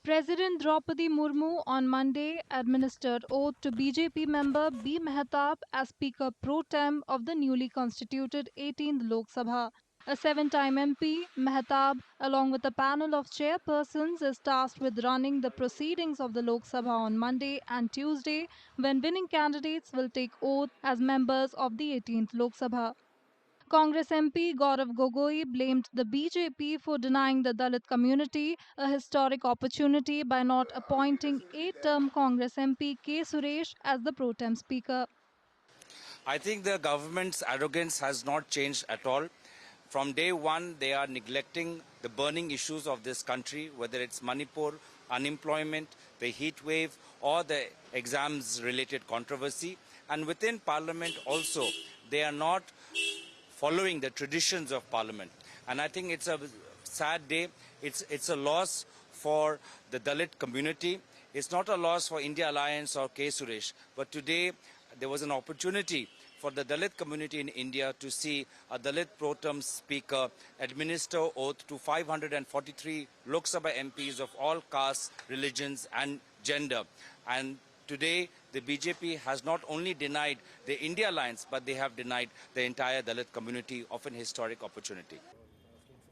President Draupadi Murmu on Monday administered oath to BJP member B. Mehtab as Speaker pro tem of the newly constituted 18th Lok Sabha. A seven-time MP, Mehtab, along with a panel of chairpersons, is tasked with running the proceedings of the Lok Sabha on Monday and Tuesday, when winning candidates will take oath as members of the 18th Lok Sabha. Congress MP Gaurav Gogoi blamed the BJP for denying the Dalit community a historic opportunity by not appointing eight-term Congress MP K. Suresh as the pro tem speaker. I think the government's arrogance has not changed at all. From day one, they are neglecting the burning issues of this country, whether it's Manipur, unemployment, the heat wave, or the exams-related controversy. And within Parliament also, they are not following the traditions of Parliament. And I think it's a sad day. It's a loss for the Dalit community. It's not a loss for India Alliance or K. Suresh. But today, there was an opportunity for the Dalit community in India to see a Dalit pro tem speaker administer oath to 543 Lok Sabha MPs of all castes, religions and gender. And today, the BJP has not only denied the India Alliance, but they have denied the entire Dalit community of an historic opportunity.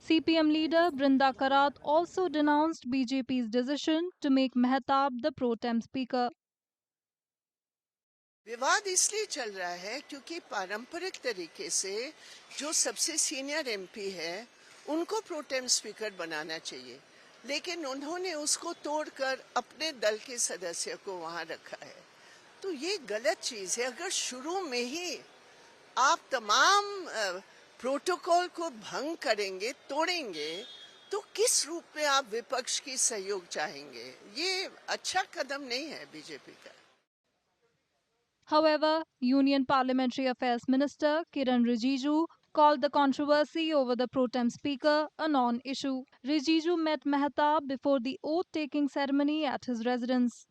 CPM leader Brinda Karat also denounced BJP's decision to make Mehtab the pro tem speaker. विवाद इसलिए चल रहा है क्योंकि पारंपरिक तरीके से जो सबसे सीनियर एमपी है उनको प्रोटेम स्पीकर बनाना चाहिए, लेकिन उन्होंने उसको तोड़कर अपने दल के सदस्य को वहां रखा है। तो ये गलत चीज है। अगर शुरू में ही आप तमाम प्रोटोकॉल को भंग करेंगे, तोड़ेंगे, तो किस रूप में आप विपक्ष की सहयोग चाहेंगे? ये अच्छा कदम नहीं है बीजेपी का। However, Union Parliamentary Affairs Minister Kiran Rijiju called the controversy over the pro tem speaker a non-issue. Rijiju met Mehtab before the oath-taking ceremony at his residence.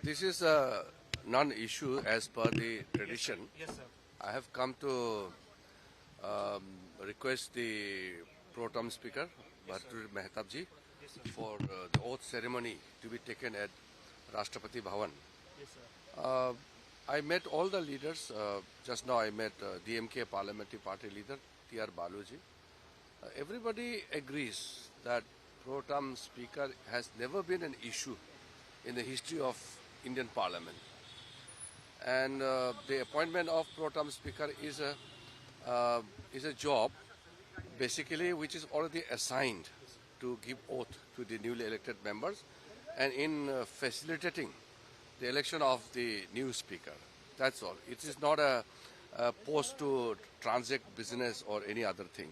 This is a non-issue as per the tradition. Yes, sir. I have come to request the pro tem speaker, Bhartur Mehtab ji, for the oath ceremony to be taken at Rashtrapati Bhavan. Yes, sir. I met all the leaders. Just now I met DMK Parliamentary Party leader T.R. Baluji. Everybody agrees that pro tem speaker has never been an issue in the history of Indian Parliament. And the appointment of pro tem speaker is a job basically which is already assigned to give oath to the newly elected members and in facilitating the election of the new speaker. That's all. It is not a post to transact business or any other thing.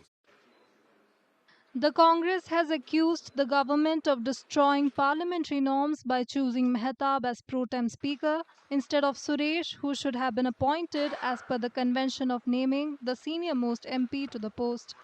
The Congress has accused the government of destroying parliamentary norms by choosing Mehtab as pro tem speaker instead of Suresh, who should have been appointed as per the convention of naming the senior most MP to the post.